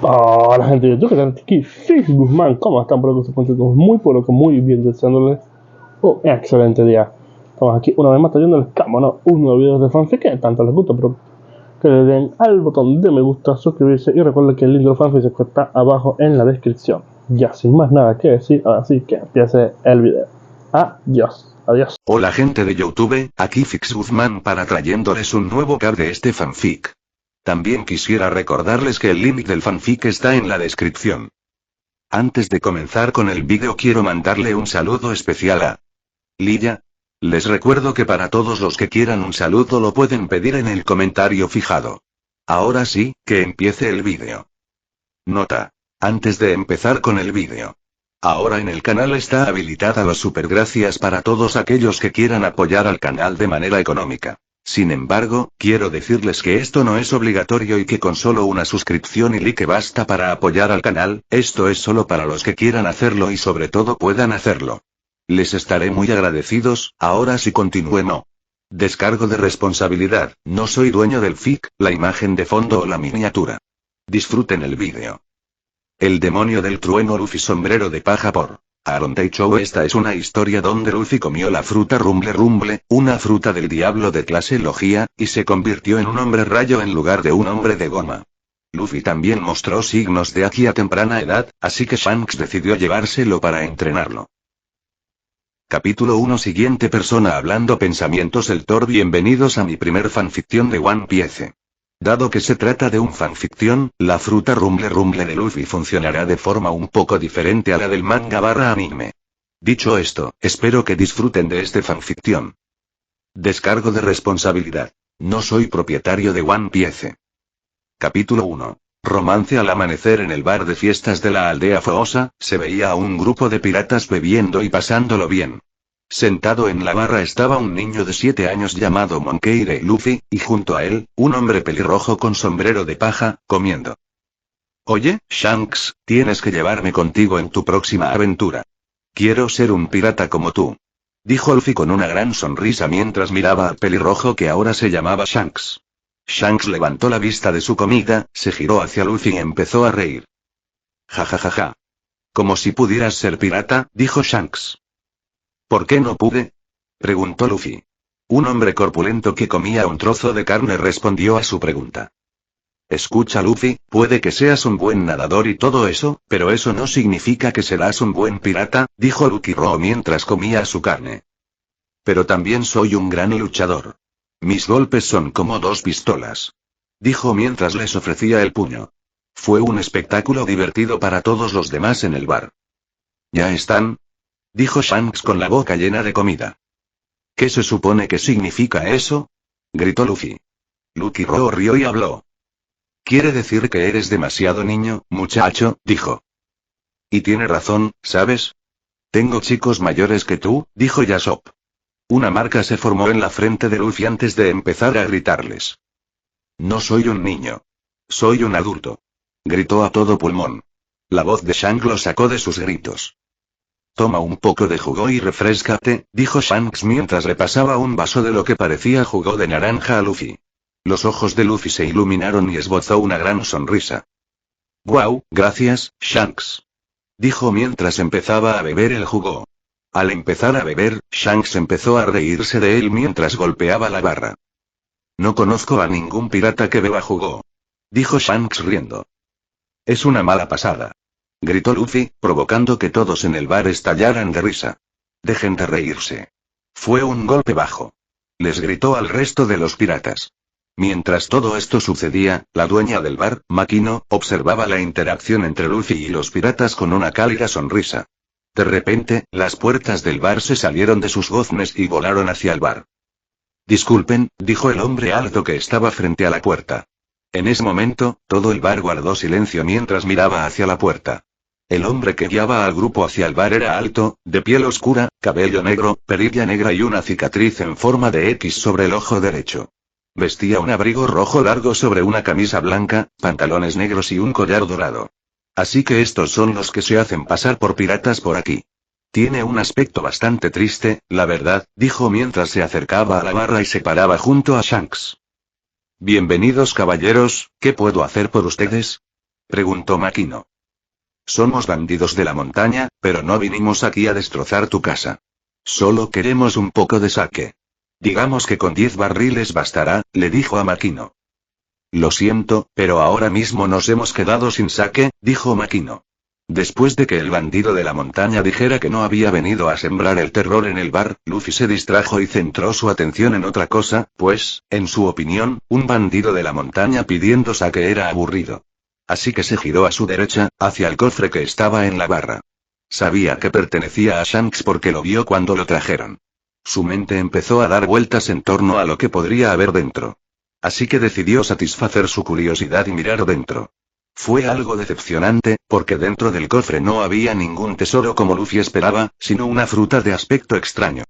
Hola gente de YouTube, ¿qué tal? Aquí Fix Guzmán, ¿cómo están? Por que se muy pero que muy bien, deseándoles un excelente día. Estamos aquí una vez más trayéndoles cámara, un nuevo video de fanfic que tanto les gusta, pero que le den al botón de me gusta, suscribirse y recuerden que el link del fanfic está abajo en la descripción. Ya sin más nada que decir, así que empiece el video. Adiós, adiós. Hola gente de YouTube, aquí Fix Guzmán para trayéndoles un nuevo card de este fanfic. También quisiera recordarles que el link del fanfic está en la descripción. Antes de comenzar con el vídeo quiero mandarle un saludo especial a Lilla. Les recuerdo que para todos los que quieran un saludo lo pueden pedir en el comentario fijado. Ahora sí, que empiece el vídeo. Nota. Antes de empezar con el vídeo. Ahora en el canal está habilitada los supergracias para todos aquellos que quieran apoyar al canal de manera económica. Sin embargo, quiero decirles que esto no es obligatorio y que con solo una suscripción y like basta para apoyar al canal, esto es solo para los que quieran hacerlo y sobre todo puedan hacerlo. Les estaré muy agradecidos, ahora sí continúe no. Descargo de responsabilidad, no soy dueño del fic, la imagen de fondo o la miniatura. Disfruten el vídeo. El demonio del trueno Luffy sombrero de paja por Aaron Taito. Esta es una historia donde Luffy comió la fruta Rumble Rumble, una fruta del diablo de clase Logia, y se convirtió en un hombre rayo en lugar de un hombre de goma. Luffy también mostró signos de Haki a temprana edad, así que Shanks decidió llevárselo para entrenarlo. Capítulo 1. Siguiente persona hablando pensamientos el Thor. Bienvenidos a mi primer fanficción de One Piece. Dado que se trata de un fanficción, la fruta Rumble Rumble de Luffy funcionará de forma un poco diferente a la del manga/anime. Dicho esto, espero que disfruten de este fanficción. Descargo de responsabilidad. No soy propietario de One Piece. Capítulo 1. Romance. Al amanecer en el bar de fiestas de la aldea Foosa, se veía a un grupo de piratas bebiendo y pasándolo bien. Sentado en la barra estaba un niño de 7 años llamado Monkey D. Luffy, y junto a él, un hombre pelirrojo con sombrero de paja, comiendo. Oye, Shanks, tienes que llevarme contigo en tu próxima aventura. Quiero ser un pirata como tú. Dijo Luffy con una gran sonrisa mientras miraba al pelirrojo que ahora se llamaba Shanks. Shanks levantó la vista de su comida, se giró hacia Luffy y empezó a reír. Ja ja ja ja. Como si pudieras ser pirata, dijo Shanks. ¿Por qué no pude? Preguntó Luffy. Un hombre corpulento que comía un trozo de carne respondió a su pregunta. Escucha Luffy, puede que seas un buen nadador y todo eso, pero eso no significa que serás un buen pirata, dijo Lucky Row mientras comía su carne. Pero también soy un gran luchador. Mis golpes son como 2 pistolas. Dijo mientras les ofrecía el puño. Fue un espectáculo divertido para todos los demás en el bar. ¿Ya están? Dijo Shanks con la boca llena de comida. ¿Qué se supone que significa eso? Gritó Luffy. Lucky Row rió y habló. Quiere decir que eres demasiado niño, muchacho, dijo. Y tiene razón, ¿sabes? Tengo chicos mayores que tú, dijo Yasop. Una marca se formó en la frente de Luffy antes de empezar a gritarles. No soy un niño. Soy un adulto. Gritó a todo pulmón. La voz de Shanks lo sacó de sus gritos. Toma un poco de jugo y refréscate, dijo Shanks mientras le pasaba un vaso de lo que parecía jugo de naranja a Luffy. Los ojos de Luffy se iluminaron y esbozó una gran sonrisa. «Guau, gracias, Shanks», dijo mientras empezaba a beber el jugo. Al empezar a beber, Shanks empezó a reírse de él mientras golpeaba la barra. No conozco a ningún pirata que beba jugo, dijo Shanks riendo. Es una mala pasada, gritó Luffy, provocando que todos en el bar estallaran de risa. Dejen de reírse. Fue un golpe bajo. Les gritó al resto de los piratas. Mientras todo esto sucedía, la dueña del bar, Makino, observaba la interacción entre Luffy y los piratas con una cálida sonrisa. De repente, las puertas del bar se salieron de sus goznes y volaron hacia el bar. Disculpen, dijo el hombre alto que estaba frente a la puerta. En ese momento, todo el bar guardó silencio mientras miraba hacia la puerta. El hombre que guiaba al grupo hacia el bar era alto, de piel oscura, cabello negro, perilla negra y una cicatriz en forma de X sobre el ojo derecho. Vestía un abrigo rojo largo sobre una camisa blanca, pantalones negros y un collar dorado. Así que estos son los que se hacen pasar por piratas por aquí. Tiene un aspecto bastante triste, la verdad, dijo mientras se acercaba a la barra y se paraba junto a Shanks. Bienvenidos caballeros, ¿qué puedo hacer por ustedes? preguntó Makino. Somos bandidos de la montaña, pero no vinimos aquí a destrozar tu casa. Solo queremos un poco de sake. Digamos que con 10 barriles bastará, le dijo a Makino. Lo siento, pero ahora mismo nos hemos quedado sin sake, dijo Makino. Después de que el bandido de la montaña dijera que no había venido a sembrar el terror en el bar, Luffy se distrajo y centró su atención en otra cosa, pues, en su opinión, un bandido de la montaña pidiendo sake era aburrido. Así que se giró a su derecha, hacia el cofre que estaba en la barra. Sabía que pertenecía a Shanks porque lo vio cuando lo trajeron. Su mente empezó a dar vueltas en torno a lo que podría haber dentro. Así que decidió satisfacer su curiosidad y mirar dentro. Fue algo decepcionante, porque dentro del cofre no había ningún tesoro como Luffy esperaba, sino una fruta de aspecto extraño.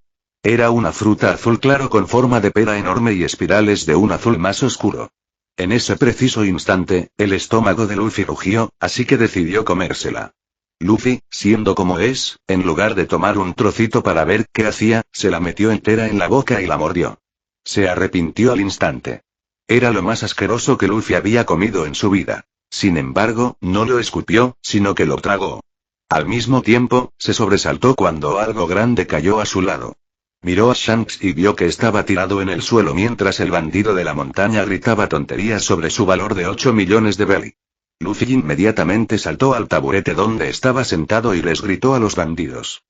Era una fruta azul claro con forma de pera enorme y espirales de un azul más oscuro. En ese preciso instante, el estómago de Luffy rugió, así que decidió comérsela. Luffy, siendo como es, en lugar de tomar un trocito para ver qué hacía, se la metió entera en la boca y la mordió. Se arrepintió al instante. Era lo más asqueroso que Luffy había comido en su vida. Sin embargo, no lo escupió, sino que lo tragó. Al mismo tiempo, se sobresaltó cuando algo grande cayó a su lado. Miró a Shanks y vio que estaba tirado en el suelo mientras el bandido de la montaña gritaba tonterías sobre su valor de 8 millones de belly. Luffy inmediatamente saltó al taburete donde estaba sentado y les gritó a los bandidos.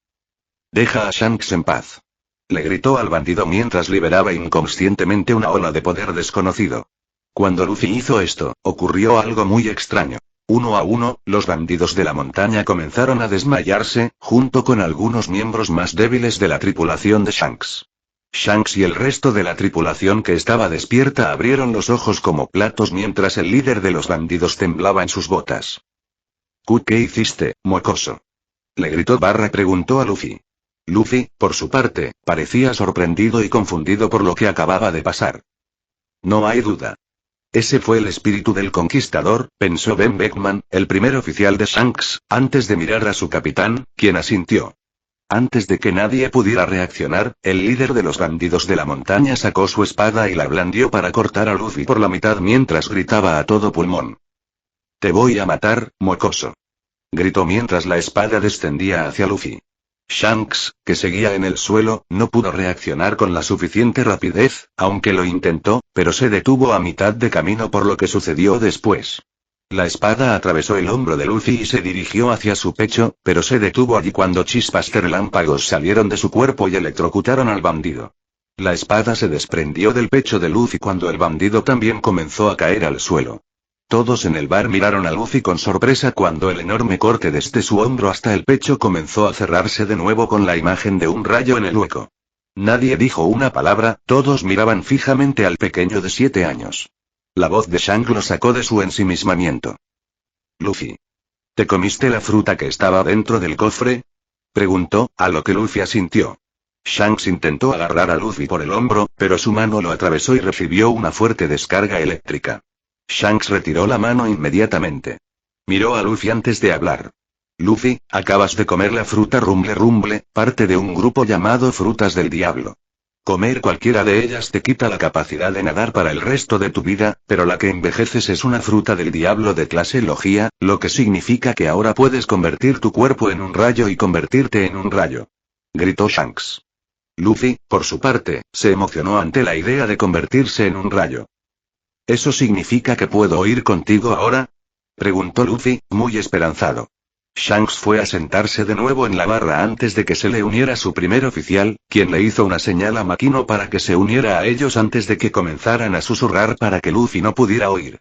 «Deja a Shanks en paz», le gritó al bandido mientras liberaba inconscientemente una ola de poder desconocido. Cuando Luffy hizo esto, ocurrió algo muy extraño. Uno a uno, los bandidos de la montaña comenzaron a desmayarse, junto con algunos miembros más débiles de la tripulación de Shanks. Shanks y el resto de la tripulación que estaba despierta abrieron los ojos como platos mientras el líder de los bandidos temblaba en sus botas. «¿Qué hiciste, mocoso?», le gritó Barra preguntó a Luffy. Luffy, por su parte, parecía sorprendido y confundido por lo que acababa de pasar. «No hay duda. Ese fue el espíritu del conquistador», pensó Ben Beckman, el primer oficial de Shanks, antes de mirar a su capitán, quien asintió. Antes de que nadie pudiera reaccionar, el líder de los bandidos de la montaña sacó su espada y la blandió para cortar a Luffy por la mitad mientras gritaba a todo pulmón. «Te voy a matar, mocoso», gritó mientras la espada descendía hacia Luffy. Shanks, que seguía en el suelo, no pudo reaccionar con la suficiente rapidez, aunque lo intentó, pero se detuvo a mitad de camino por lo que sucedió después. La espada atravesó el hombro de Luffy y se dirigió hacia su pecho, pero se detuvo allí cuando chispas de relámpagos salieron de su cuerpo y electrocutaron al bandido. La espada se desprendió del pecho de Luffy cuando el bandido también comenzó a caer al suelo. Todos en el bar miraron a Luffy con sorpresa cuando el enorme corte desde su hombro hasta el pecho comenzó a cerrarse de nuevo con la imagen de un rayo en el hueco. Nadie dijo una palabra, todos miraban fijamente al pequeño de 7 años. La voz de Shanks lo sacó de su ensimismamiento. «Luffy. ¿Te comiste la fruta que estaba dentro del cofre?», preguntó, a lo que Luffy asintió. Shanks intentó agarrar a Luffy por el hombro, pero su mano lo atravesó y recibió una fuerte descarga eléctrica. Shanks retiró la mano inmediatamente. Miró a Luffy antes de hablar. «Luffy, acabas de comer la fruta Rumble Rumble, parte de un grupo llamado Frutas del Diablo. Comer cualquiera de ellas te quita la capacidad de nadar para el resto de tu vida, pero la que envejeces es una fruta del diablo de clase Logia, lo que significa que ahora puedes convertir tu cuerpo en un rayo y convertirte en un rayo», gritó Shanks. Luffy, por su parte, se emocionó ante la idea de convertirse en un rayo. «¿Eso significa que puedo ir contigo ahora?», preguntó Luffy, muy esperanzado. Shanks fue a sentarse de nuevo en la barra antes de que se le uniera su primer oficial, quien le hizo una señal a Makino para que se uniera a ellos antes de que comenzaran a susurrar para que Luffy no pudiera oír.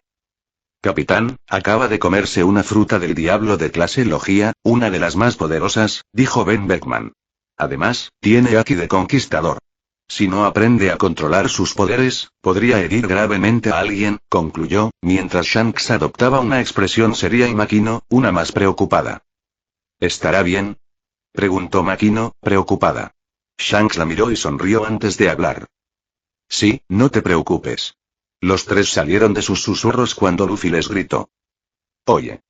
«Capitán, acaba de comerse una fruta del diablo de clase Logia, una de las más poderosas», dijo Ben Beckman. «Además, tiene haki de conquistador. Si no aprende a controlar sus poderes, podría herir gravemente a alguien», concluyó, mientras Shanks adoptaba una expresión seria y Makino, una más preocupada. «¿Estará bien?», preguntó Makino, preocupada. Shanks la miró y sonrió antes de hablar. «Sí, no te preocupes». Los tres salieron de sus susurros cuando Luffy les gritó. «Oye.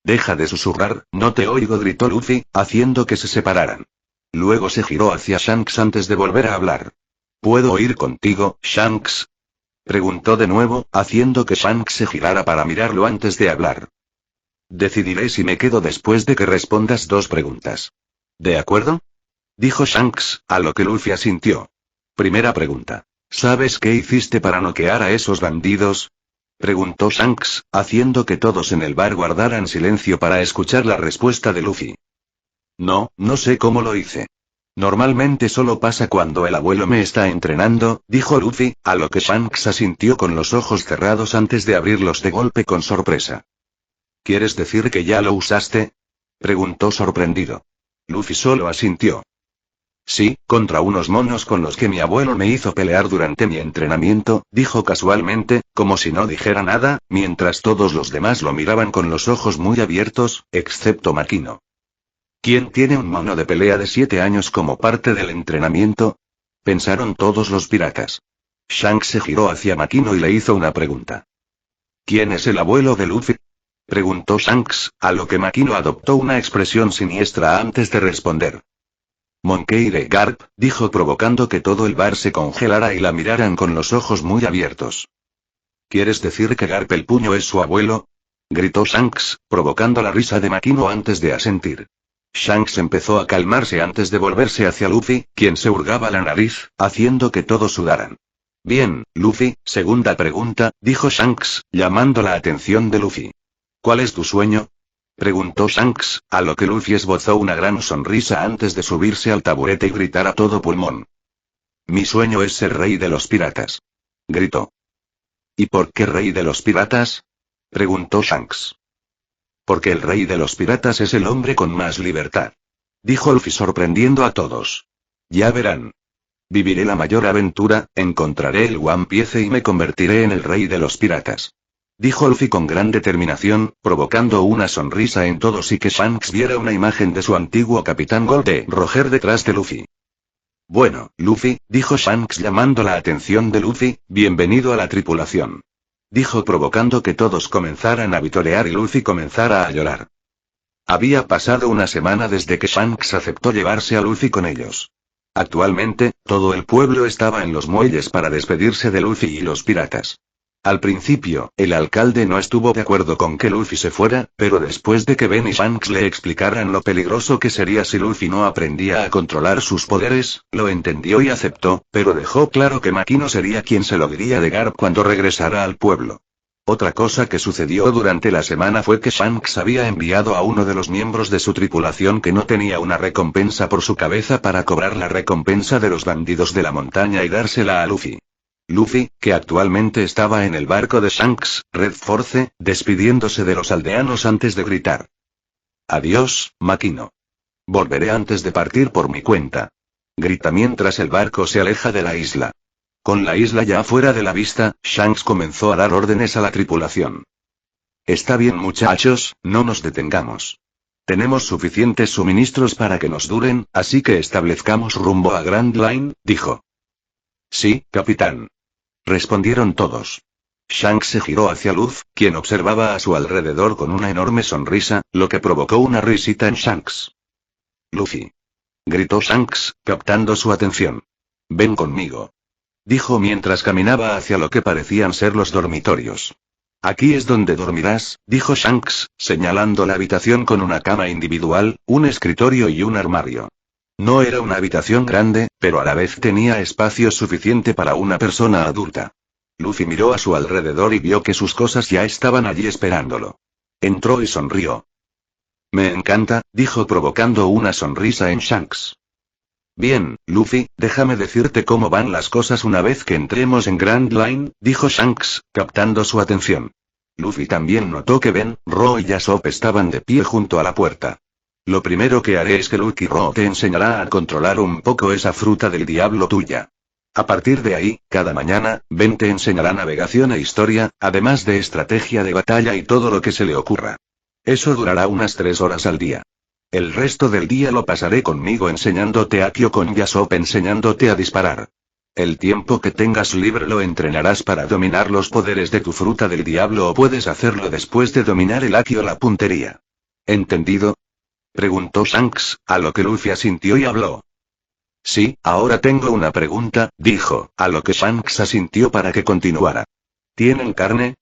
Deja de susurrar, no te oigo», gritó Luffy, haciendo que se separaran. Luego se giró hacia Shanks antes de volver a hablar. «¿Puedo ir contigo, Shanks?», preguntó de nuevo, haciendo que Shanks se girara para mirarlo antes de hablar. Decidiré si me quedo después de que respondas 2 preguntas. ¿De acuerdo? Dijo Shanks, a lo que Luffy asintió. Primera pregunta. ¿Sabes qué hiciste para noquear a esos bandidos? Preguntó Shanks, haciendo que todos en el bar guardaran silencio para escuchar la respuesta de Luffy. No, no sé cómo lo hice. Normalmente solo pasa cuando el abuelo me está entrenando, dijo Luffy, a lo que Shanks asintió con los ojos cerrados antes de abrirlos de golpe con sorpresa. ¿Quieres decir que ya lo usaste? Preguntó sorprendido. Luffy solo asintió. Sí, contra unos monos con los que mi abuelo me hizo pelear durante mi entrenamiento, dijo casualmente, como si no dijera nada, mientras todos los demás lo miraban con los ojos muy abiertos, excepto Makino. ¿Quién tiene un mono de pelea de 7 años como parte del entrenamiento? Pensaron todos los piratas. Shanks se giró hacia Makino y le hizo una pregunta. ¿Quién es el abuelo de Luffy? Preguntó Shanks, a lo que Makino adoptó una expresión siniestra antes de responder. Monkey D. Garp, dijo provocando que todo el bar se congelara y la miraran con los ojos muy abiertos. ¿Quieres decir que Garp el Puño es su abuelo? Gritó Shanks, provocando la risa de Makino antes de asentir. Shanks empezó a calmarse antes de volverse hacia Luffy, quien se hurgaba la nariz, haciendo que todos sudaran. Bien, Luffy, segunda pregunta, dijo Shanks, llamando la atención de Luffy. ¿Cuál es tu sueño? Preguntó Shanks, a lo que Luffy esbozó una gran sonrisa antes de subirse al taburete y gritar a todo pulmón. Mi sueño es ser rey de los piratas. Gritó. ¿Y por qué rey de los piratas? Preguntó Shanks. Porque el rey de los piratas es el hombre con más libertad. Dijo Luffy sorprendiendo a todos. Ya verán. Viviré la mayor aventura, encontraré el One Piece y me convertiré en el rey de los piratas. Dijo Luffy con gran determinación, provocando una sonrisa en todos y que Shanks viera una imagen de su antiguo capitán Gold Roger detrás de Luffy. Bueno, Luffy, dijo Shanks llamando la atención de Luffy, bienvenido a la tripulación. Dijo provocando que todos comenzaran a vitorear y Luffy comenzara a llorar. Había pasado una semana desde que Shanks aceptó llevarse a Luffy con ellos. Actualmente, todo el pueblo estaba en los muelles para despedirse de Luffy y los piratas. Al principio, el alcalde no estuvo de acuerdo con que Luffy se fuera, pero después de que Ben y Shanks le explicaran lo peligroso que sería si Luffy no aprendía a controlar sus poderes, lo entendió y aceptó, pero dejó claro que Makino sería quien se lo diría de Garp cuando regresara al pueblo. Otra cosa que sucedió durante la semana fue que Shanks había enviado a uno de los miembros de su tripulación que no tenía una recompensa por su cabeza para cobrar la recompensa de los bandidos de la montaña y dársela a Luffy. Luffy, que actualmente estaba en el barco de Shanks, Red Force, despidiéndose de los aldeanos antes de gritar. Adiós, Makino. Volveré antes de partir por mi cuenta. Grita mientras el barco se aleja de la isla. Con la isla ya fuera de la vista, Shanks comenzó a dar órdenes a la tripulación. Está bien muchachos, no nos detengamos. Tenemos suficientes suministros para que nos duren, así que establezcamos rumbo a Grand Line, dijo. Sí, capitán. Respondieron todos. Shanks se giró hacia Luffy, quien observaba a su alrededor con una enorme sonrisa, lo que provocó una risita en Shanks. Luffy. Gritó Shanks, captando su atención. Ven conmigo. Dijo mientras caminaba hacia lo que parecían ser los dormitorios. Aquí es donde dormirás, dijo Shanks, señalando la habitación con una cama individual, un escritorio y un armario. No era una habitación grande, pero a la vez tenía espacio suficiente para una persona adulta. Luffy miró a su alrededor y vio que sus cosas ya estaban allí esperándolo. Entró y sonrió. Me encanta, dijo provocando una sonrisa en Shanks. Bien, Luffy, déjame decirte cómo van las cosas una vez que entremos en Grand Line, dijo Shanks, captando su atención. Luffy también notó que Ben, Ro y Yasop estaban de pie junto a la puerta. Lo primero que haré es que Lucky Ro te enseñará a controlar un poco esa fruta del diablo tuya. A partir de ahí, cada mañana, Ben te enseñará navegación e historia, además de estrategia de batalla y todo lo que se le ocurra. Eso durará unas 3 horas al día. El resto del día lo pasaré conmigo enseñándote a Kyo con Yasop enseñándote a disparar. El tiempo que tengas libre lo entrenarás para dominar los poderes de tu fruta del diablo o puedes hacerlo después de dominar el haki o la puntería. ¿Entendido? Preguntó Shanks, a lo que Luffy asintió y habló. Sí, ahora tengo una pregunta, dijo, a lo que Shanks asintió para que continuara. ¿Tienen carne?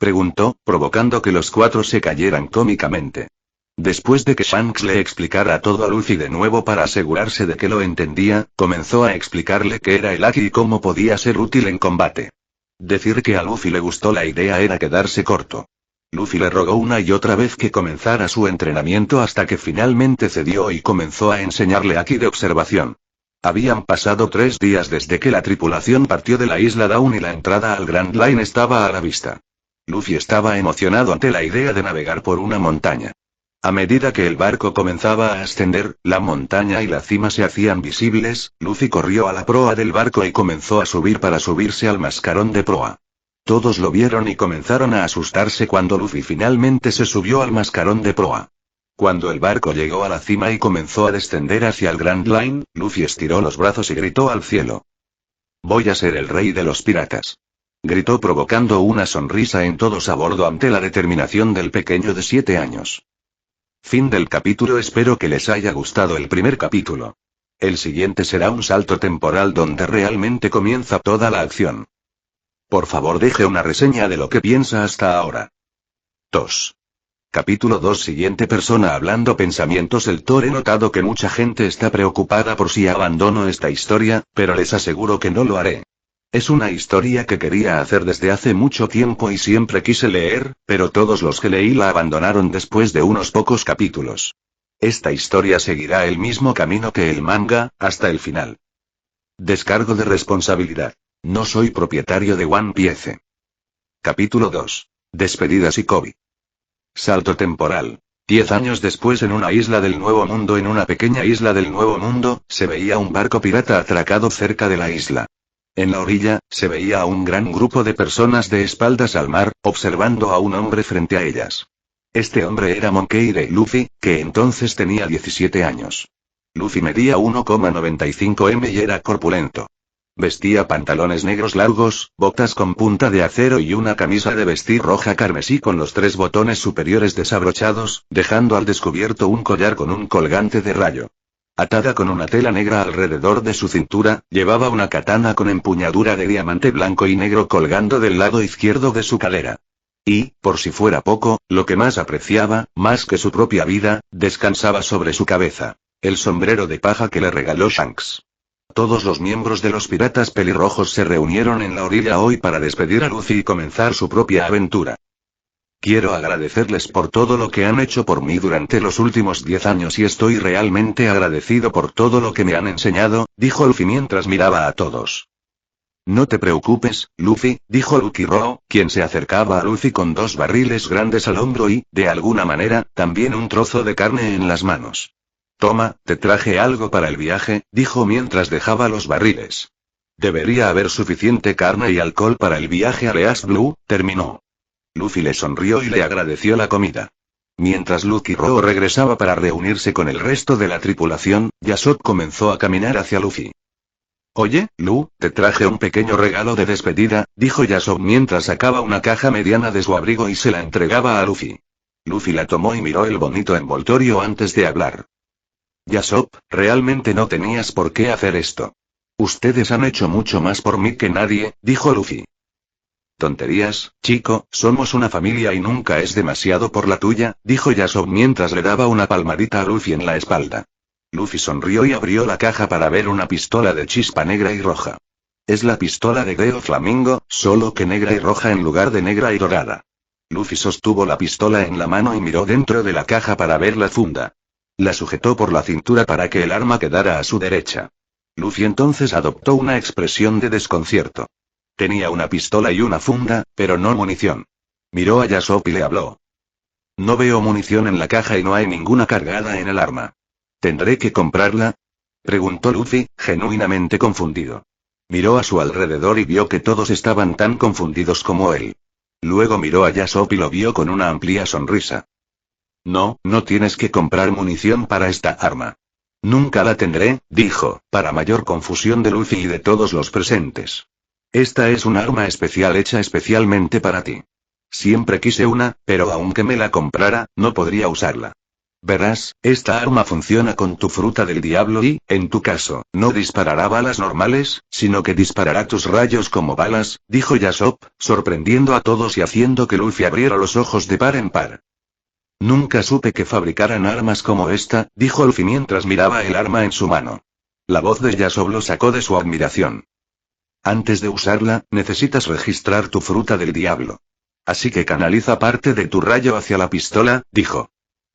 Preguntó, provocando que los cuatro se cayeran cómicamente. Después de que Shanks le explicara todo a Luffy de nuevo para asegurarse de que lo entendía, comenzó a explicarle qué era el Haki y cómo podía ser útil en combate. Decir que a Luffy le gustó la idea era quedarse corto. Luffy le rogó una y otra vez que comenzara su entrenamiento hasta que finalmente cedió y comenzó a enseñarle Haki de observación. Habían pasado 3 días desde que la tripulación partió de la isla Dawn y la entrada al Grand Line estaba a la vista. Luffy estaba emocionado ante la idea de navegar por una montaña. A medida que el barco comenzaba a ascender, la montaña y la cima se hacían visibles, Luffy corrió a la proa del barco y comenzó a subir para subirse al mascarón de proa. Todos lo vieron y comenzaron a asustarse cuando Luffy finalmente se subió al mascarón de proa. Cuando el barco llegó a la cima y comenzó a descender hacia el Grand Line, Luffy estiró los brazos y gritó al cielo. «Voy a ser el rey de los piratas». Gritó provocando una sonrisa en todos a bordo ante la determinación del pequeño de 7 años. Fin del capítulo. Espero que les haya gustado el primer capítulo. El siguiente será un salto temporal donde realmente comienza toda la acción. Por favor deje una reseña de lo que piensa hasta ahora. 2. Capítulo 2. Siguiente persona hablando pensamientos. El Thor. He notado que mucha gente está preocupada por si abandono esta historia, pero les aseguro que no lo haré. Es una historia que quería hacer desde hace mucho tiempo y siempre quise leer, pero todos los que leí la abandonaron después de unos pocos capítulos. Esta historia seguirá el mismo camino que el manga, hasta el final. Descargo de responsabilidad. No soy propietario de One Piece. Capítulo 2. Despedidas y Kobe. Salto temporal. 10 años después en una isla del Nuevo Mundo. En una pequeña isla del Nuevo Mundo, se veía un barco pirata atracado cerca de la isla. En la orilla, se veía a un gran grupo de personas de espaldas al mar, observando a un hombre frente a ellas. Este hombre era Monkey D. Luffy, que entonces tenía 17 años. Luffy medía 1,95 m y era corpulento. Vestía pantalones negros largos, botas con punta de acero y una camisa de vestir roja carmesí con los 3 botones superiores desabrochados, dejando al descubierto un collar con un colgante de rayo. Atada con una tela negra alrededor de su cintura, llevaba una katana con empuñadura de diamante blanco y negro colgando del lado izquierdo de su cadera. Y, por si fuera poco, lo que más apreciaba, más que su propia vida, descansaba sobre su cabeza: el sombrero de paja que le regaló Shanks. Todos los miembros de los piratas pelirrojos se reunieron en la orilla hoy para despedir a Luffy y comenzar su propia aventura. Quiero agradecerles por todo lo que han hecho por mí durante los últimos 10 años y estoy realmente agradecido por todo lo que me han enseñado, dijo Luffy mientras miraba a todos. No te preocupes, Luffy, dijo Lucky Row, quien se acercaba a Luffy con 2 barriles grandes al hombro y, de alguna manera, también un trozo de carne en las manos. Toma, te traje algo para el viaje, dijo mientras dejaba los barriles. Debería haber suficiente carne y alcohol para el viaje a East Blue, terminó. Luffy le sonrió y le agradeció la comida. Mientras Lucky Row regresaba para reunirse con el resto de la tripulación, Yasop comenzó a caminar hacia Luffy. Oye, Lu, te traje un pequeño regalo de despedida, dijo Yasop mientras sacaba una caja mediana de su abrigo y se la entregaba a Luffy. Luffy la tomó y miró el bonito envoltorio antes de hablar. Yasop, realmente no tenías por qué hacer esto. Ustedes han hecho mucho más por mí que nadie, dijo Luffy. Tonterías, chico, somos una familia y nunca es demasiado por la tuya, dijo Yasop mientras le daba una palmadita a Luffy en la espalda. Luffy sonrió y abrió la caja para ver una pistola de chispa negra y roja. Es la pistola de Greo Flamingo, solo que negra y roja en lugar de negra y dorada. Luffy sostuvo la pistola en la mano y miró dentro de la caja para ver la funda. La sujetó por la cintura para que el arma quedara a su derecha. Luffy entonces adoptó una expresión de desconcierto. Tenía una pistola y una funda, pero no munición. Miró a Yasop y le habló. No veo munición en la caja y no hay ninguna cargada en el arma. ¿Tendré que comprarla? Preguntó Luffy, genuinamente confundido. Miró a su alrededor y vio que todos estaban tan confundidos como él. Luego miró a Yasop y lo vio con una amplia sonrisa. No, no tienes que comprar munición para esta arma. Nunca la tendré, dijo, para mayor confusión de Luffy y de todos los presentes. Esta es un arma especial hecha especialmente para ti. Siempre quise una, pero aunque me la comprara, no podría usarla. Verás, esta arma funciona con tu fruta del diablo y, en tu caso, no disparará balas normales, sino que disparará tus rayos como balas, dijo Yasop, sorprendiendo a todos y haciendo que Luffy abriera los ojos de par en par. Nunca supe que fabricaran armas como esta, dijo Luffy mientras miraba el arma en su mano. La voz de Yasop lo sacó de su admiración. Antes de usarla, necesitas registrar tu fruta del diablo. Así que canaliza parte de tu rayo hacia la pistola, dijo.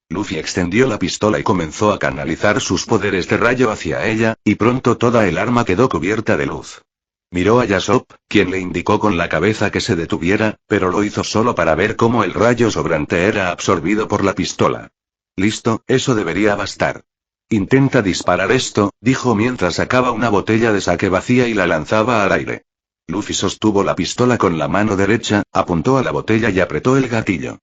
Luffy extendió la pistola y comenzó a canalizar sus poderes de rayo hacia ella, y pronto toda el arma quedó cubierta de luz. Miró a Yasop, quien le indicó con la cabeza que se detuviera, pero lo hizo solo para ver cómo el rayo sobrante era absorbido por la pistola. Listo, eso debería bastar. Intenta disparar esto, dijo mientras sacaba una botella de sake vacía y la lanzaba al aire. Luffy sostuvo la pistola con la mano derecha, apuntó a la botella y apretó el gatillo.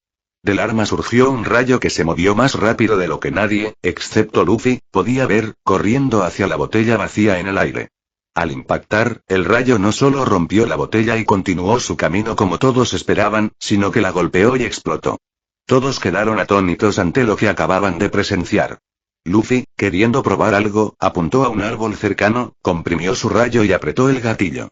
Del arma surgió un rayo que se movió más rápido de lo que nadie, excepto Luffy, podía ver, corriendo hacia la botella vacía en el aire. Al impactar, el rayo no solo rompió la botella y continuó su camino como todos esperaban, sino que la golpeó y explotó. Todos quedaron atónitos ante lo que acababan de presenciar. Luffy, queriendo probar algo, apuntó a un árbol cercano, comprimió su rayo y apretó el gatillo.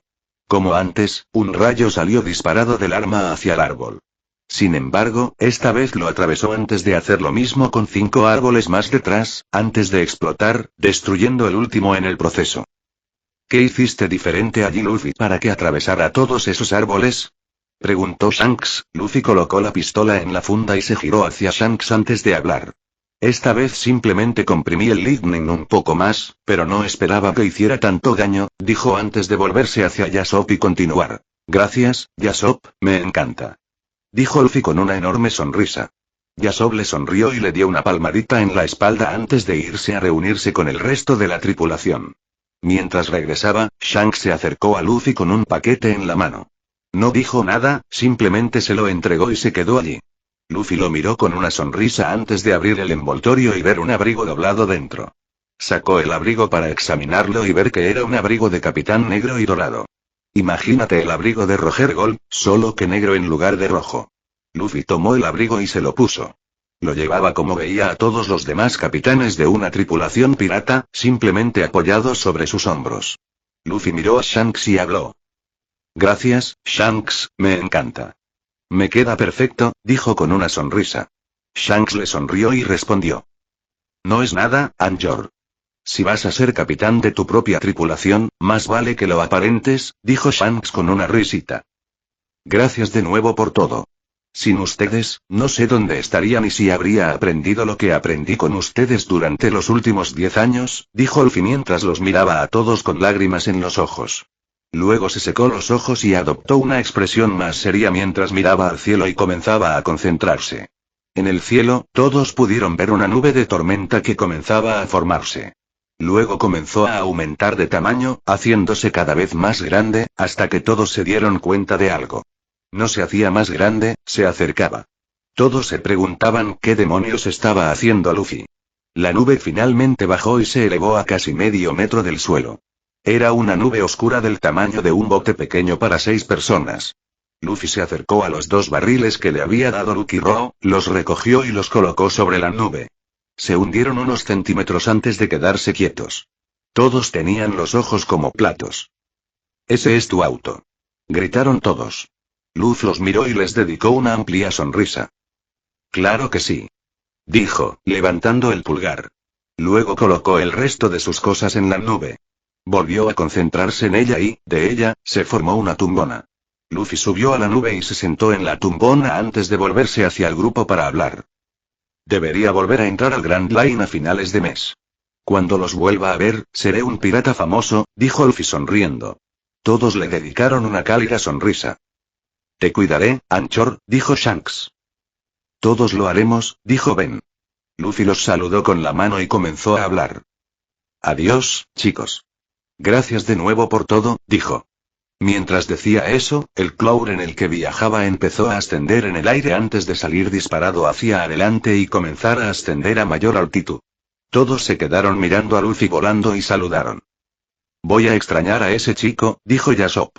Como antes, un rayo salió disparado del arma hacia el árbol. Sin embargo, esta vez lo atravesó antes de hacer lo mismo con 5 árboles más detrás, antes de explotar, destruyendo el último en el proceso. ¿Qué hiciste diferente allí, Luffy, para que atravesara todos esos árboles? Preguntó Shanks. Luffy colocó la pistola en la funda y se giró hacia Shanks antes de hablar. Esta vez simplemente comprimí el lightning un poco más, pero no esperaba que hiciera tanto daño, dijo antes de volverse hacia Yasop y continuar. Gracias, Yasop, me encanta. Dijo Luffy con una enorme sonrisa. Yasop le sonrió y le dio una palmadita en la espalda antes de irse a reunirse con el resto de la tripulación. Mientras regresaba, Shanks se acercó a Luffy con un paquete en la mano. No dijo nada, simplemente se lo entregó y se quedó allí. Luffy lo miró con una sonrisa antes de abrir el envoltorio y ver un abrigo doblado dentro. Sacó el abrigo para examinarlo y ver que era un abrigo de capitán negro y dorado. Imagínate el abrigo de Roger Gold, solo que negro en lugar de rojo. Luffy tomó el abrigo y se lo puso. Lo llevaba como veía a todos los demás capitanes de una tripulación pirata, simplemente apoyados sobre sus hombros. Luffy miró a Shanks y habló. Gracias, Shanks, me encanta. Me queda perfecto, dijo con una sonrisa. Shanks le sonrió y respondió. No es nada, Anjor. Si vas a ser capitán de tu propia tripulación, más vale que lo aparentes, dijo Shanks con una risita. Gracias de nuevo por todo. Sin ustedes, no sé dónde estaría ni si habría aprendido lo que aprendí con ustedes durante los últimos 10 años, dijo Luffy mientras los miraba a todos con lágrimas en los ojos. Luego se secó los ojos y adoptó una expresión más seria mientras miraba al cielo y comenzaba a concentrarse. En el cielo, todos pudieron ver una nube de tormenta que comenzaba a formarse. Luego comenzó a aumentar de tamaño, haciéndose cada vez más grande, hasta que todos se dieron cuenta de algo. No se hacía más grande, se acercaba. Todos se preguntaban qué demonios estaba haciendo Luffy. La nube finalmente bajó y se elevó a casi medio metro del suelo. Era una nube oscura del tamaño de un bote pequeño para 6 personas. Luffy se acercó a los 2 barriles que le había dado Lucky Row, los recogió y los colocó sobre la nube. Se hundieron unos centímetros antes de quedarse quietos. Todos tenían los ojos como platos. «Ese es tu auto», gritaron todos. Luffy los miró y les dedicó una amplia sonrisa. «Claro que sí», dijo, levantando el pulgar. Luego colocó el resto de sus cosas en la nube. Volvió a concentrarse en ella y, de ella, se formó una tumbona. Luffy subió a la nube y se sentó en la tumbona antes de volverse hacia el grupo para hablar. Debería volver a entrar al Grand Line a finales de mes. Cuando los vuelva a ver, seré un pirata famoso, dijo Luffy sonriendo. Todos le dedicaron una cálida sonrisa. Te cuidaré, Anchor, dijo Shanks. Todos lo haremos, dijo Ben. Luffy los saludó con la mano y comenzó a hablar. Adiós, chicos. Gracias de nuevo por todo, dijo. Mientras decía eso, el cloud en el que viajaba empezó a ascender en el aire antes de salir disparado hacia adelante y comenzar a ascender a mayor altitud. Todos se quedaron mirando a Luffy volando y saludaron. Voy a extrañar a ese chico, dijo Yasop.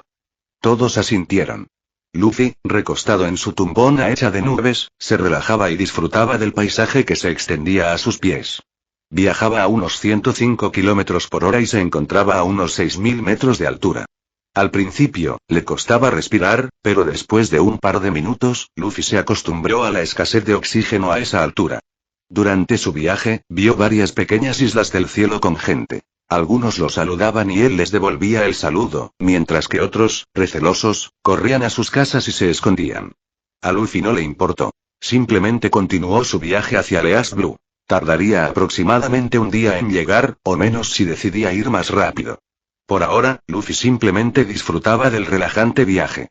Todos asintieron. Luffy, recostado en su tumbona hecha de nubes, se relajaba y disfrutaba del paisaje que se extendía a sus pies. Viajaba a unos 105 kilómetros por hora y se encontraba a unos 6.000 metros de altura. Al principio, le costaba respirar, pero después de un par de minutos, Luffy se acostumbró a la escasez de oxígeno a esa altura. Durante su viaje, vio varias pequeñas islas del cielo con gente. Algunos lo saludaban y él les devolvía el saludo, mientras que otros, recelosos, corrían a sus casas y se escondían. A Luffy no le importó. Simplemente continuó su viaje hacia East Blue. Tardaría aproximadamente un día en llegar, o menos si decidía ir más rápido. Por ahora, Luffy simplemente disfrutaba del relajante viaje.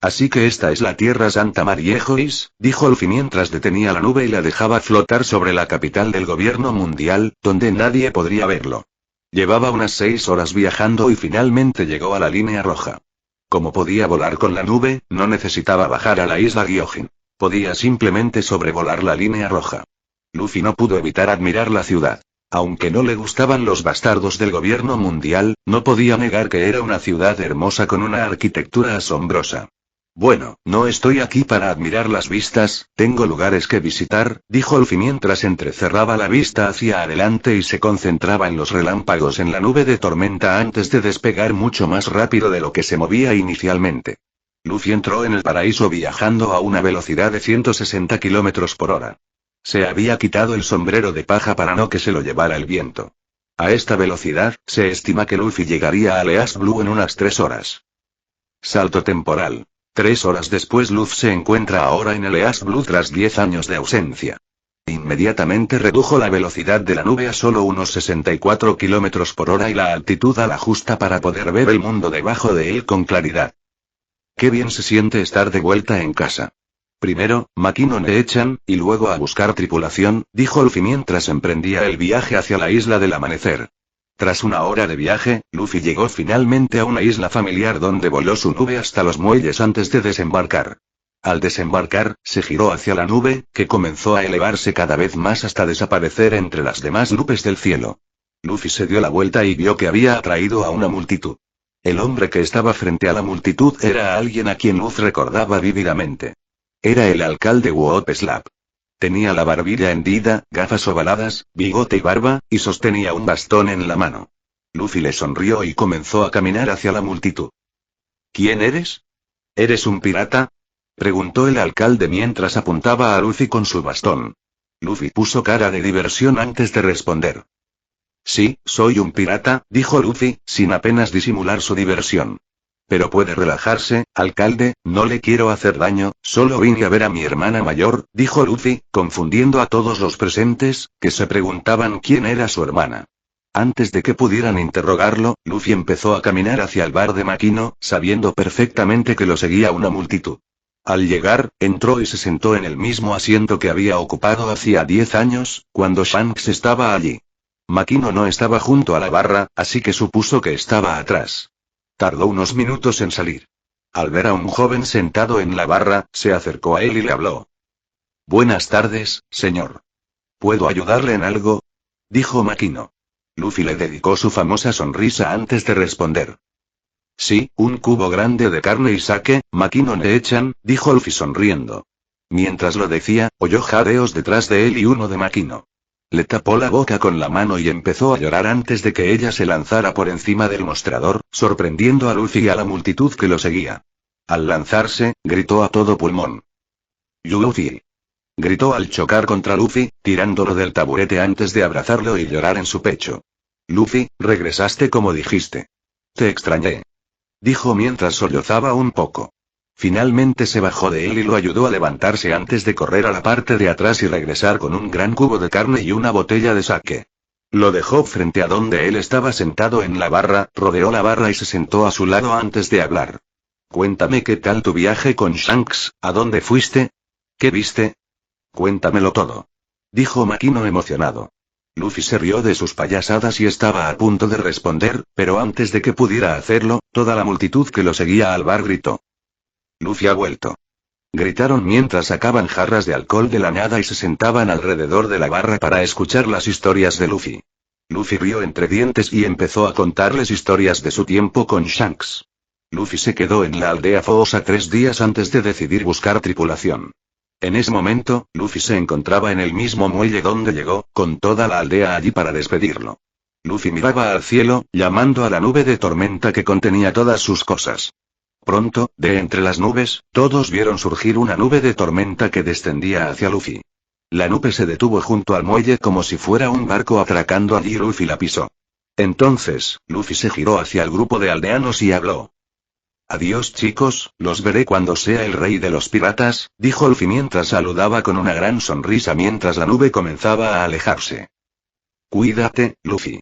Así que esta es la Tierra Santa Mariejois, dijo Luffy mientras detenía la nube y la dejaba flotar sobre la capital del gobierno mundial, donde nadie podría verlo. Llevaba unas 6 horas viajando y finalmente llegó a la línea roja. Como podía volar con la nube, no necesitaba bajar a la isla Gyojin. Podía simplemente sobrevolar la línea roja. Luffy no pudo evitar admirar la ciudad. Aunque no le gustaban los bastardos del gobierno mundial, no podía negar que era una ciudad hermosa con una arquitectura asombrosa. Bueno, no estoy aquí para admirar las vistas, tengo lugares que visitar, dijo Luffy mientras entrecerraba la vista hacia adelante y se concentraba en los relámpagos en la nube de tormenta antes de despegar mucho más rápido de lo que se movía inicialmente. Luffy entró en el paraíso viajando a una velocidad de 160 kilómetros por hora. Se había quitado el sombrero de paja para no que se lo llevara el viento. A esta velocidad, se estima que Luffy llegaría a East Blue en unas 3 horas. Salto temporal. 3 horas después Luffy se encuentra ahora en East Blue tras 10 años de ausencia. Inmediatamente redujo la velocidad de la nube a solo unos 64 kilómetros por hora y la altitud a la justa para poder ver el mundo debajo de él con claridad. Qué bien se siente estar de vuelta en casa. Primero, Makino le echan, y luego a buscar tripulación, dijo Luffy mientras emprendía el viaje hacia la isla del amanecer. Tras una hora de viaje, Luffy llegó finalmente a una isla familiar donde voló su nube hasta los muelles antes de desembarcar. Al desembarcar, se giró hacia la nube, que comenzó a elevarse cada vez más hasta desaparecer entre las demás nubes del cielo. Luffy se dio la vuelta y vio que había atraído a una multitud. El hombre que estaba frente a la multitud era alguien a quien Luffy recordaba vívidamente. Era el alcalde Usopp Slap. Tenía la barbilla hendida, gafas ovaladas, bigote y barba, y sostenía un bastón en la mano. Luffy le sonrió y comenzó a caminar hacia la multitud. ¿Quién eres? ¿Eres un pirata?, preguntó el alcalde mientras apuntaba a Luffy con su bastón. Luffy puso cara de diversión antes de responder. Sí, soy un pirata, dijo Luffy, sin apenas disimular su diversión. Pero puede relajarse, alcalde, no le quiero hacer daño, solo vine a ver a mi hermana mayor, dijo Luffy, confundiendo a todos los presentes, que se preguntaban quién era su hermana. Antes de que pudieran interrogarlo, Luffy empezó a caminar hacia el bar de Makino, sabiendo perfectamente que lo seguía una multitud. Al llegar, entró y se sentó en el mismo asiento que había ocupado hacía 10 años, cuando Shanks estaba allí. Makino no estaba junto a la barra, así que supuso que estaba atrás. Tardó unos minutos en salir. Al ver a un joven sentado en la barra, se acercó a él y le habló. Buenas tardes, señor. ¿Puedo ayudarle en algo?, dijo Makino. Luffy le dedicó su famosa sonrisa antes de responder. Sí, un cubo grande de carne y sake, Makino le echan, dijo Luffy sonriendo. Mientras lo decía, oyó jadeos detrás de él y uno de Makino. Le tapó la boca con la mano y empezó a llorar antes de que ella se lanzara por encima del mostrador, sorprendiendo a Luffy y a la multitud que lo seguía. Al lanzarse, gritó a todo pulmón. ¡Luffy! Gritó al chocar contra Luffy, tirándolo del taburete antes de abrazarlo y llorar en su pecho. Luffy, regresaste como dijiste. Te extrañé. Dijo mientras sollozaba un poco. Finalmente se bajó de él y lo ayudó a levantarse antes de correr a la parte de atrás y regresar con un gran cubo de carne y una botella de sake. Lo dejó frente a donde él estaba sentado en la barra, rodeó la barra y se sentó a su lado antes de hablar. Cuéntame qué tal tu viaje con Shanks, ¿a dónde fuiste? ¿Qué viste? Cuéntamelo todo. Dijo Makino emocionado. Luffy se rió de sus payasadas y estaba a punto de responder, pero antes de que pudiera hacerlo, toda la multitud que lo seguía al bar gritó. Luffy ha vuelto. Gritaron mientras sacaban jarras de alcohol de la nada y se sentaban alrededor de la barra para escuchar las historias de Luffy. Luffy rió entre dientes y empezó a contarles historias de su tiempo con Shanks. Luffy se quedó en la aldea Fosa 3 días antes de decidir buscar tripulación. En ese momento, Luffy se encontraba en el mismo muelle donde llegó, con toda la aldea allí para despedirlo. Luffy miraba al cielo, llamando a la nube de tormenta que contenía todas sus cosas. Pronto, de entre las nubes, todos vieron surgir una nube de tormenta que descendía hacia Luffy. La nube se detuvo junto al muelle como si fuera un barco atracando allí y Luffy la pisó. Entonces, Luffy se giró hacia el grupo de aldeanos y habló. Adiós chicos, los veré cuando sea el rey de los piratas, dijo Luffy mientras saludaba con una gran sonrisa mientras la nube comenzaba a alejarse. Cuídate, Luffy.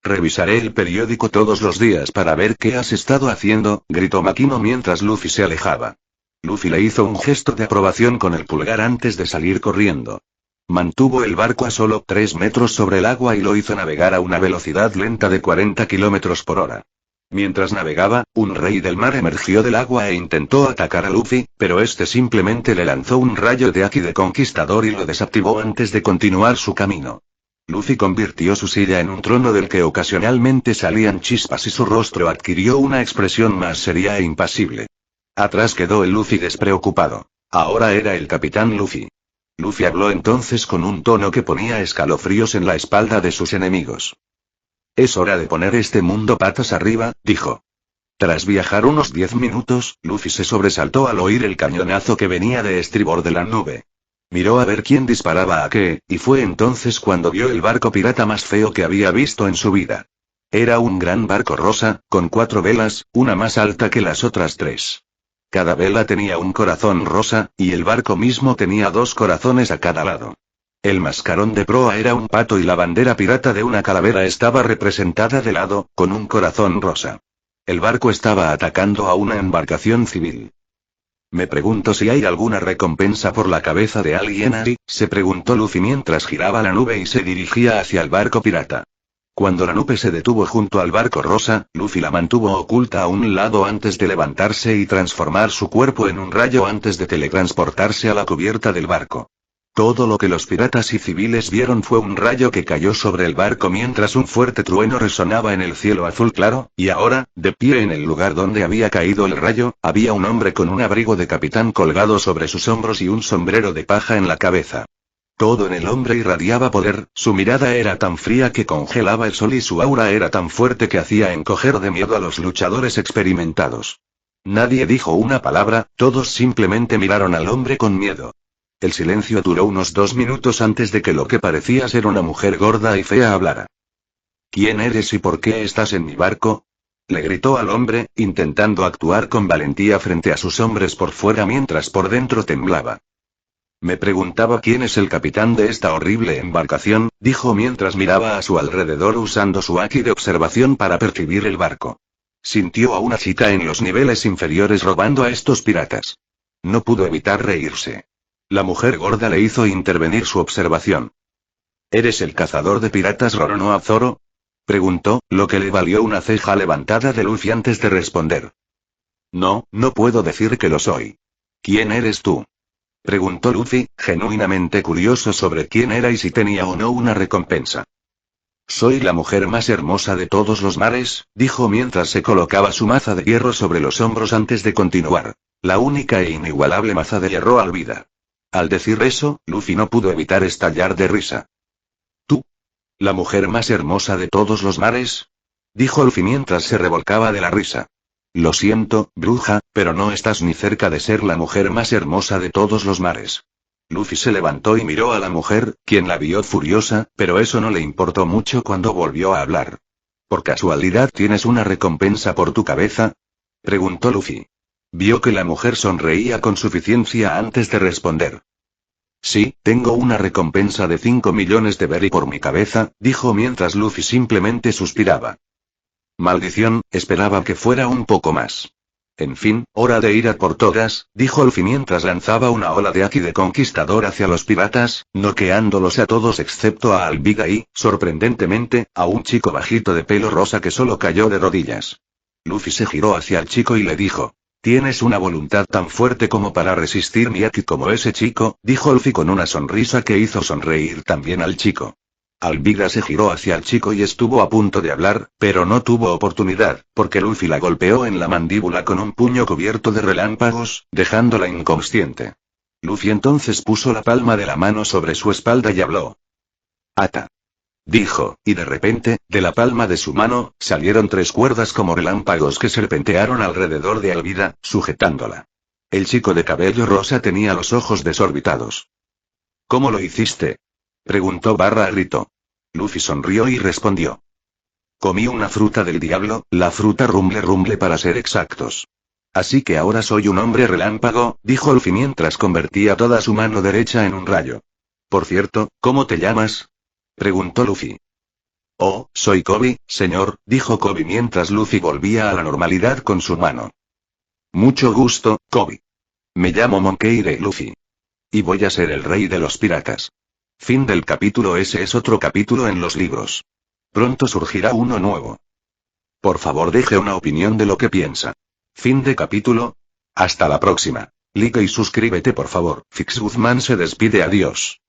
Revisaré el periódico todos los días para ver qué has estado haciendo, gritó Makino mientras Luffy se alejaba. Luffy le hizo un gesto de aprobación con el pulgar antes de salir corriendo. Mantuvo el barco a solo 3 metros sobre el agua y lo hizo navegar a una velocidad lenta de 40 kilómetros por hora. Mientras navegaba, un rey del mar emergió del agua e intentó atacar a Luffy, pero este simplemente le lanzó un rayo de Haki de conquistador y lo desactivó antes de continuar su camino. Luffy convirtió su silla en un trono del que ocasionalmente salían chispas y su rostro adquirió una expresión más seria e impasible. Atrás quedó el Luffy despreocupado. Ahora era el Capitán Luffy. Luffy habló entonces con un tono que ponía escalofríos en la espalda de sus enemigos. Es hora de poner este mundo patas arriba, dijo. Tras viajar unos 10 minutos, Luffy se sobresaltó al oír el cañonazo que venía de estribor de la nube. Miró a ver quién disparaba a qué, y fue entonces cuando vio el barco pirata más feo que había visto en su vida. Era un gran barco rosa, con 4 velas, una más alta que las otras 3. Cada vela tenía un corazón rosa, y el barco mismo tenía 2 corazones a cada lado. El mascarón de proa era un pato y la bandera pirata de una calavera estaba representada de lado, con un corazón rosa. El barco estaba atacando a una embarcación civil. Me pregunto si hay alguna recompensa por la cabeza de alguien ahí, se preguntó Luffy mientras giraba la nube y se dirigía hacia el barco pirata. Cuando la nube se detuvo junto al barco rosa, Luffy la mantuvo oculta a un lado antes de levantarse y transformar su cuerpo en un rayo antes de teletransportarse a la cubierta del barco. Todo lo que los piratas y civiles vieron fue un rayo que cayó sobre el barco mientras un fuerte trueno resonaba en el cielo azul claro, y ahora, de pie en el lugar donde había caído el rayo, había un hombre con un abrigo de capitán colgado sobre sus hombros y un sombrero de paja en la cabeza. Todo en el hombre irradiaba poder, su mirada era tan fría que congelaba el sol y su aura era tan fuerte que hacía encoger de miedo a los luchadores experimentados. Nadie dijo una palabra, todos simplemente miraron al hombre con miedo. El silencio duró unos 2 minutos antes de que lo que parecía ser una mujer gorda y fea hablara. ¿Quién eres y por qué estás en mi barco? Le gritó al hombre, intentando actuar con valentía frente a sus hombres por fuera mientras por dentro temblaba. Me preguntaba quién es el capitán de esta horrible embarcación, dijo mientras miraba a su alrededor usando su haki de observación para percibir el barco. Sintió a una chica en los niveles inferiores robando a estos piratas. No pudo evitar reírse. La mujer gorda le hizo intervenir su observación. ¿Eres el cazador de piratas Roronoa Zoro? Preguntó, lo que le valió una ceja levantada de Luffy antes de responder. No, no puedo decir que lo soy. ¿Quién eres tú? Preguntó Luffy, genuinamente curioso sobre quién era y si tenía o no una recompensa. Soy la mujer más hermosa de todos los mares, dijo mientras se colocaba su maza de hierro sobre los hombros antes de continuar. La única e inigualable maza de hierro al vida. Al decir eso, Luffy no pudo evitar estallar de risa. ¿Tú? ¿La mujer más hermosa de todos los mares? Dijo Luffy mientras se revolcaba de la risa. Lo siento, bruja, pero no estás ni cerca de ser la mujer más hermosa de todos los mares. Luffy se levantó y miró a la mujer, quien la vio furiosa, pero eso no le importó mucho cuando volvió a hablar. ¿Por casualidad tienes una recompensa por tu cabeza? Preguntó Luffy. Vio que la mujer sonreía con suficiencia antes de responder. Sí, tengo una recompensa de 5 millones de berry por mi cabeza, dijo mientras Luffy simplemente suspiraba. Maldición, esperaba que fuera un poco más. En fin, hora de ir a por todas, dijo Luffy mientras lanzaba una ola de haki de conquistador hacia los piratas, noqueándolos a todos excepto a Albiga y, sorprendentemente, a un chico bajito de pelo rosa que solo cayó de rodillas. Luffy se giró hacia el chico y le dijo. Tienes una voluntad tan fuerte como para resistir mi haki como ese chico, dijo Luffy con una sonrisa que hizo sonreír también al chico. Alvira se giró hacia el chico y estuvo a punto de hablar, pero no tuvo oportunidad, porque Luffy la golpeó en la mandíbula con un puño cubierto de relámpagos, dejándola inconsciente. Luffy entonces puso la palma de la mano sobre su espalda y habló. Ata. Dijo, y de repente, de la palma de su mano, salieron 3 cuerdas como relámpagos que serpentearon alrededor de Alvira, sujetándola. El chico de cabello rosa tenía los ojos desorbitados. ¿Cómo lo hiciste? Preguntó barra a grito. Luffy sonrió y respondió. Comí una fruta del diablo, la fruta rumble rumble para ser exactos. Así que ahora soy un hombre relámpago, dijo Luffy mientras convertía toda su mano derecha en un rayo. Por cierto, ¿cómo te llamas? Preguntó Luffy. Oh, soy Koby, señor, dijo Koby mientras Luffy volvía a la normalidad con su mano. Mucho gusto, Koby. Me llamo Monkey D. Luffy. Y voy a ser el rey de los piratas. Fin del capítulo. Ese es otro capítulo en los libros. Pronto surgirá uno nuevo. Por favor deje una opinión de lo que piensa. Fin de capítulo. Hasta la próxima. Like y suscríbete por favor. Fix Guzmán se despide. Adiós.